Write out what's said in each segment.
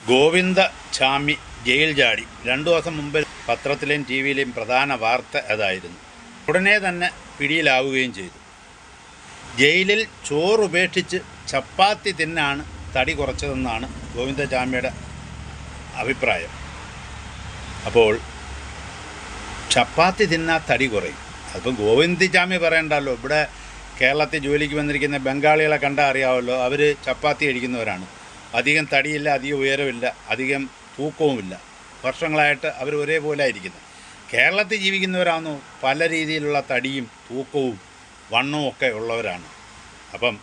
Govindachami jail ചാടി. 2 ദിവസം മുമ്പ് പത്രത്തിലെയും ടി വിയിലെയും പ്രധാന വാർത്ത അതായിരുന്നു. ഉടനെ തന്നെ പിടിയിലാവുകയും ചെയ്തു. ജയിലിൽ ചോറുപേക്ഷിച്ച് ചപ്പാത്തി തിന്നാണ് തടി കുറച്ചതെന്നാണ് ഗോവിന്ദചാമിയുടെ അഭിപ്രായം. അപ്പോൾ ചപ്പാത്തി തിന്നാൽ തടി കുറയും. അതിപ്പോൾ ഗോവിന്ദചാമി പറയണ്ടല്ലോ. ഇവിടെ കേരളത്തിൽ ജോലിക്ക് വന്നിരിക്കുന്ന ബംഗാളികളെ കണ്ടാൽ അറിയാമല്ലോ. അവർ ചപ്പാത്തി കഴിക്കുന്നവരാണ്. അധികം തടിയില്ല, അധികം ഉയരമില്ല, അധികം തൂക്കവുമില്ല. വർഷങ്ങളായിട്ട് അവർ ഒരേപോലെ ആയിരിക്കുന്നത്. കേരളത്തിൽ ജീവിക്കുന്നവരാണെന്നോ പല രീതിയിലുള്ള തടിയും തൂക്കവും വണ്ണവും ഒക്കെ ഉള്ളവരാണ്. അപ്പം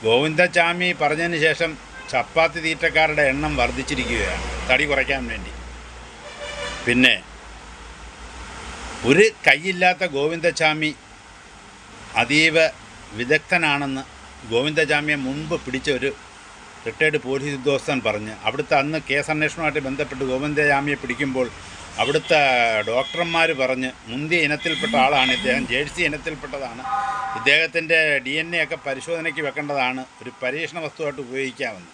ഗോവിന്ദചാമി പറഞ്ഞതിന് ശേഷം ചപ്പാത്തി തീറ്റക്കാരുടെ എണ്ണം വർദ്ധിച്ചിരിക്കുകയാണ് തടി കുറയ്ക്കാൻ വേണ്ടി. പിന്നെ ഒരു കൈയില്ലാത്ത ഗോവിന്ദചാമി അതീവ വിദഗ്ധനാണെന്ന് ഗോവിന്ദചാമിയെ മുൻപ് പിടിച്ച ഒരു റിട്ടയർഡ് പോലീസ് ഉദ്യോഗസ്ഥൻ പറഞ്ഞ്, അവിടുത്തെ അന്ന് കേസന്വേഷണവുമായിട്ട് ബന്ധപ്പെട്ട് ഗോവിന്ദചാമിയെ പിടിക്കുമ്പോൾ അവിടുത്തെ ഡോക്ടർമാർ പറഞ്ഞ് മുന്തിയ ഇനത്തിൽപ്പെട്ട ആളാണ് ഇദ്ദേഹം, ജേഴ്സി ഇനത്തിൽപ്പെട്ടതാണ്, ഇദ്ദേഹത്തിൻ്റെ DNA ഒക്കെ പരിശോധനയ്ക്ക് വെക്കേണ്ടതാണ്, ഒരു പരീക്ഷണ വസ്തുവായിട്ട് ഉപയോഗിക്കാമെന്ന്.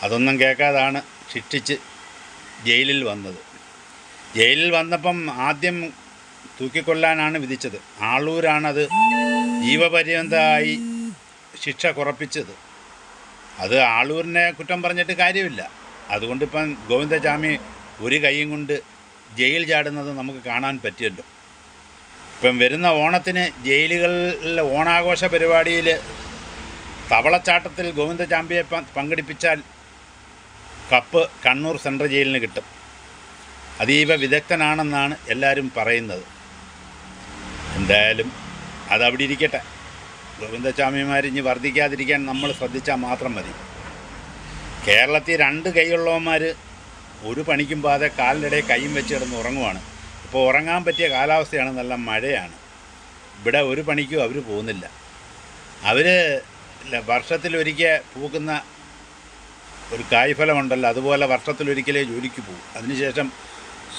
അതൊന്നും കേൾക്കാതാണ് ശിക്ഷിച്ച് ജയിലിൽ വന്നത്. ജയിലിൽ വന്നപ്പം ആദ്യം തൂക്കിക്കൊല്ലാനാണ് വിധിച്ചത്. ആളൂരാണത് ജീവപര്യന്തമായി ശിക്ഷ കുറപ്പിച്ചത്. അത് ആളൂരിനെ കുറ്റം പറഞ്ഞിട്ട് കാര്യമില്ല. അതുകൊണ്ടിപ്പം ഗോവിന്ദചാമി ഒരു കൈയും കൊണ്ട് ജയിൽ ചാടുന്നത് നമുക്ക് കാണാൻ പറ്റിയല്ലോ. ഇപ്പം വരുന്ന ഓണത്തിന് ജയിലുകളിലെ ഓണാഘോഷ പരിപാടിയിൽ തവളച്ചാട്ടത്തിൽ ഗോവിന്ദചാമിയെ പങ്കെടുപ്പിച്ചാൽ കപ്പ് കണ്ണൂർ സെൻട്രൽ ജയിലിന് കിട്ടും. അതീവ വിദഗ്ധനാണെന്നാണ് എല്ലാവരും പറയുന്നത്. എന്തായാലും അതവിടെ ഇരിക്കട്ടെ. ഗോവിന്ദചാമിമാർ ഇനി വർദ്ധിക്കാതിരിക്കാൻ നമ്മൾ ശ്രദ്ധിച്ചാൽ മാത്രം മതി. കേരളത്തിൽ 2 കൈയുള്ളവന്മാർ ഒരു പണിക്കും പോകാതെ കാലിനിടെ കൈയും വെച്ച് കിടന്ന് ഉറങ്ങുവാണ്. ഇപ്പോൾ ഉറങ്ങാൻ പറ്റിയ കാലാവസ്ഥയാണ്, നല്ല മഴയാണ്. ഇവിടെ ഒരു പണിക്കും അവർ പോകുന്നില്ല. അവർ വർഷത്തിലൊരിക്കൽ പൂക്കുന്ന ഒരു കായ്ഫലമുണ്ടല്ലോ, അതുപോലെ വർഷത്തിലൊരിക്കലേ ജോലിക്ക് പോകും. അതിനുശേഷം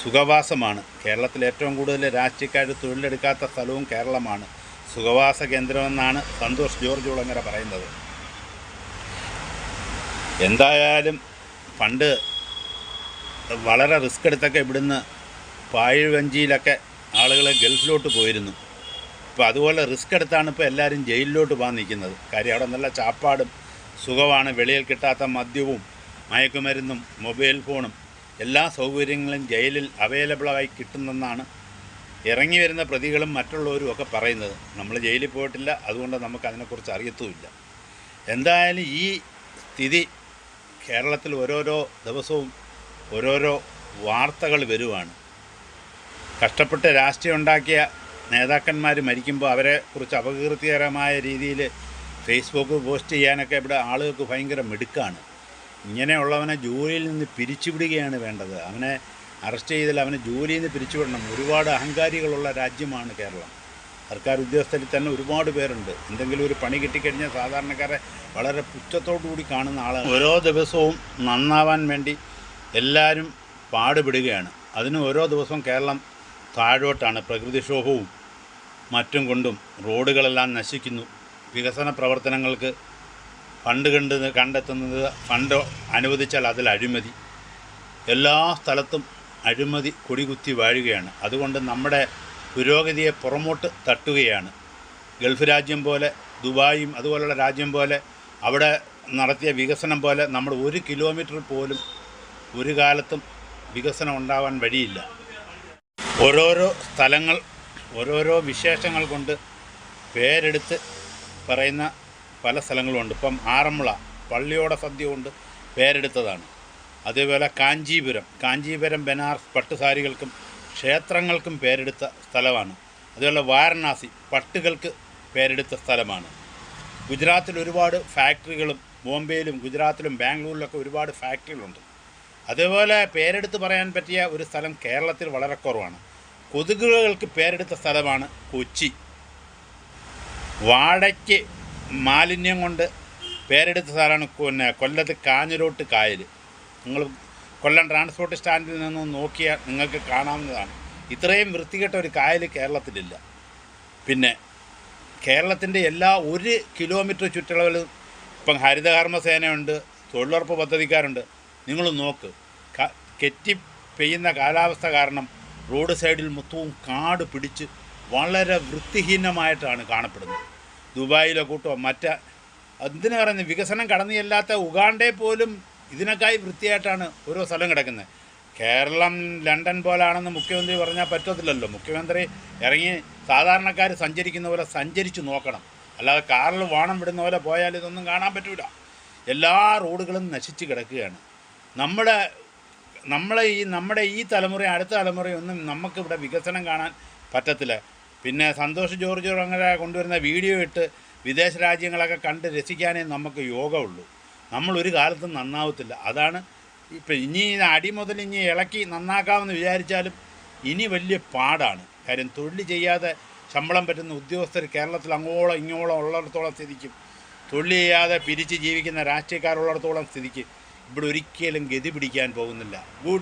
സുഖവാസമാണ്. കേരളത്തിൽ ഏറ്റവും കൂടുതൽ രാഷ്ട്രീയക്കാർ തൊഴിലെടുക്കാത്ത സ്ഥലവും കേരളമാണ്. സുഖവാസ കേന്ദ്രമെന്നാണ് സന്തോഷ് ജോർജ് കുളങ്ങര പറയുന്നത്. എന്തായാലും പണ്ട് വളരെ റിസ്ക് എടുത്തൊക്കെ ഇവിടുന്ന് പാഴ്വഞ്ചിയിലൊക്കെ ആളുകൾ ഗൾഫിലോട്ട് പോയിരുന്നു. ഇപ്പോൾ അതുപോലെ റിസ്ക് എടുത്താണ് ഇപ്പോൾ എല്ലാവരും ജയിലിലോട്ട് പോകാൻ നിൽക്കുന്നത്. കാര്യം അവിടെ നല്ല ചാപ്പാടും സുഖമാണ്. വെളിയിൽ കിട്ടാത്ത മദ്യവും മയക്കുമരുന്നും മൊബൈൽ ഫോണും എല്ലാ സൗകര്യങ്ങളും ജയിലിൽ അവൈലബിളായി കിട്ടുന്നെന്നാണ് ഇറങ്ങി വരുന്ന പ്രതികളും മറ്റുള്ളവരും ഒക്കെ പറയുന്നത്. നമ്മൾ ജയിലിൽ പോയിട്ടില്ല, അതുകൊണ്ട് നമുക്ക് അതിനെക്കുറിച്ച് അറിയത്തുമില്ല. എന്തായാലും ഈ സ്ഥിതി കേരളത്തിൽ ഓരോരോ ദിവസവും ഓരോരോ വാർത്തകൾ വരുവാണ്. കഷ്ടപ്പെട്ട് രാഷ്ട്രീയം ഉണ്ടാക്കിയ നേതാക്കന്മാർ മരിക്കുമ്പോൾ അവരെക്കുറിച്ച് അപകീർത്തികരമായ രീതിയിൽ ഫേസ്ബുക്ക് പോസ്റ്റ് ചെയ്യാനൊക്കെ ഇവിടെ ആളുകൾക്ക് ഭയങ്കര മിടുക്കാണ്. ഇങ്ങനെയുള്ളവനെ ജോലിയിൽ നിന്ന് പിരിച്ചുവിടുകയാണ് വേണ്ടത്. അവനെ അറസ്റ്റ് ചെയ്താൽ അവനെ ജോലിയിൽ നിന്ന് പിരിച്ചുവിടണം. ഒരുപാട് അഹങ്കാരികളുള്ള രാജ്യമാണ് കേരളം. സർക്കാർ ഉദ്യോഗസ്ഥരിൽ തന്നെ ഒരുപാട് പേരുണ്ട്. എന്തെങ്കിലും ഒരു പണി കിട്ടിക്കഴിഞ്ഞാൽ സാധാരണക്കാരെ വളരെ പുച്ഛത്തോടുകൂടി കാണുന്ന ആളാണ്. ഓരോ ദിവസവും നന്നാവാൻ വേണ്ടി എല്ലാവരും പാടുപെടുകയാണ്. അതിന് ഓരോ ദിവസവും കേരളം താഴോട്ടാണ്. പ്രകൃതിക്ഷോഭവും മറ്റും കൊണ്ടും റോഡുകളെല്ലാം നശിക്കുന്നു. വികസന പ്രവർത്തനങ്ങൾക്ക് ഫണ്ട് കണ്ടെത്തുന്നത് ഫണ്ട് അനുവദിച്ചാൽ അതിൽ അഴിമതി. എല്ലാ സ്ഥലത്തും അഴിമതി കൊടികുത്തി വാഴുകയാണ്. അതുകൊണ്ട് നമ്മുടെ പുരോഗതിയെ പുറമോട്ട് തട്ടുകയാണ്. ഗൾഫ് രാജ്യം പോലെ ദുബായും അതുപോലുള്ള രാജ്യം പോലെ അവിടെ നടത്തിയ വികസനം പോലെ നമ്മൾ 1 കിലോമീറ്റർ പോലും ഒരു കാലത്തും വികസനം ഉണ്ടാവാൻ വഴിയില്ല. ഓരോരോ സ്ഥലങ്ങൾ ഓരോരോ വിശേഷങ്ങൾ കൊണ്ട് പേരെടുത്ത് പറയുന്ന പല സ്ഥലങ്ങളുമുണ്ട്. ഇപ്പം ആറന്മുള പള്ളിയോട സദ്യ കൊണ്ട് പേരെടുത്തതാണ്. അതേപോലെ കാഞ്ചീപുരം ബനാറസ് പട്ടുസാരികൾക്കും ക്ഷേത്രങ്ങൾക്കും പേരെടുത്ത സ്ഥലമാണ്. അതുപോലെ വാരണാസി പട്ടുകൾക്ക് പേരെടുത്ത സ്ഥലമാണ്. ഗുജറാത്തിൽ ഒരുപാട് ഫാക്ടറികളും ബോംബെയിലും ഗുജറാത്തിലും ബാംഗ്ലൂരിലൊക്കെ ഒരുപാട് ഫാക്ടറികളുണ്ട്. അതേപോലെ പേരെടുത്ത് പറയാൻ പറ്റിയ ഒരു സ്ഥലം കേരളത്തിൽ വളരെ കുറവാണ്. കൊതുകുകൾക്ക് പേരെടുത്ത സ്ഥലമാണ് കൊച്ചി. വാടയ്ക്ക് മാലിന്യം കൊണ്ട് പേരെടുത്ത സ്ഥലമാണ് കൊല്ലത്ത് കാഞ്ഞിരോട്ട് കായൽ. നിങ്ങൾ കൊല്ലം ട്രാൻസ്പോർട്ട് സ്റ്റാൻഡിൽ നിന്നും നോക്കിയാൽ നിങ്ങൾക്ക് കാണാവുന്നതാണ്. ഇത്രയും വൃത്തികെട്ട ഒരു കായൽ കേരളത്തിലില്ല. പിന്നെ കേരളത്തിൻ്റെ എല്ലാ 1 കിലോമീറ്റർ ചുറ്റളവിലും ഇപ്പം ഹരിതകർമ്മസേനയുണ്ട്, തൊഴിലുറപ്പ് പദ്ധതിക്കാരുണ്ട്. നിങ്ങൾ നോക്ക്, കെറ്റി പെയ്യുന്ന കാലാവസ്ഥ കാരണം റോഡ് സൈഡിൽ മൊത്തവും കാട് പിടിച്ച് വളരെ വൃത്തിഹീനമായിട്ടാണ് കാണപ്പെടുന്നത്. ദുബായിലെ കൂട്ടോ എന്തിനു പറയുന്നത്, വികസനം കടന്നു ചെല്ലാത്ത ഉഗാണ്ടയിൽ പോലും ഇതിനേക്കായി വൃത്തിയായിട്ടാണ് ഓരോ സ്ഥലം കിടക്കുന്നത്. കേരളം ലണ്ടൻ പോലാണെന്ന് മുഖ്യമന്ത്രി പറഞ്ഞാൽ പറ്റത്തില്ലല്ലോ. മുഖ്യമന്ത്രി ഇറങ്ങി സാധാരണക്കാർ സഞ്ചരിക്കുന്ന പോലെ സഞ്ചരിച്ച് നോക്കണം. അല്ലാതെ കാറിൽ വാണം വിടുന്ന പോലെ പോയാൽ ഇതൊന്നും കാണാൻ പറ്റില്ല. എല്ലാ റോഡുകളും നശിച്ച് കിടക്കുകയാണ്. നമ്മുടെ ഈ തലമുറയും അടുത്ത തലമുറയൊന്നും നമുക്കിവിടെ വികസനം കാണാൻ പറ്റത്തില്ല. പിന്നെ സന്തോഷ് ജോർജ് അങ്ങനെ കൊണ്ടുവരുന്ന വീഡിയോ ഇട്ട് വിദേശ രാജ്യങ്ങളൊക്കെ കണ്ട് രസിക്കാനേ നമുക്ക് യോഗമുള്ളൂ. നമ്മളൊരു കാലത്തും നന്നാവത്തില്ല. അതാണ് ഇപ്പം ഇനി അടി മുതൽ ഇനി ഇളക്കി നന്നാക്കാമെന്ന് വിചാരിച്ചാലും ഇനി വലിയ പാടാണ്. കാര്യം തൊഴിൽ ചെയ്യാതെ ശമ്പളം പറ്റുന്ന ഉദ്യോഗസ്ഥർ കേരളത്തിൽ അങ്ങോളം ഇങ്ങോളം ഉള്ളിടത്തോളം സ്ഥിതിക്കും, തൊഴിൽ ചെയ്യാതെ പിരിച്ച് ജീവിക്കുന്ന രാഷ്ട്രീയക്കാരുള്ളിടത്തോളം സ്ഥിതിക്ക് ഇവിടെ ഒരിക്കലും ഗതി പിടിക്കാൻ പോകുന്നില്ല. Good bye.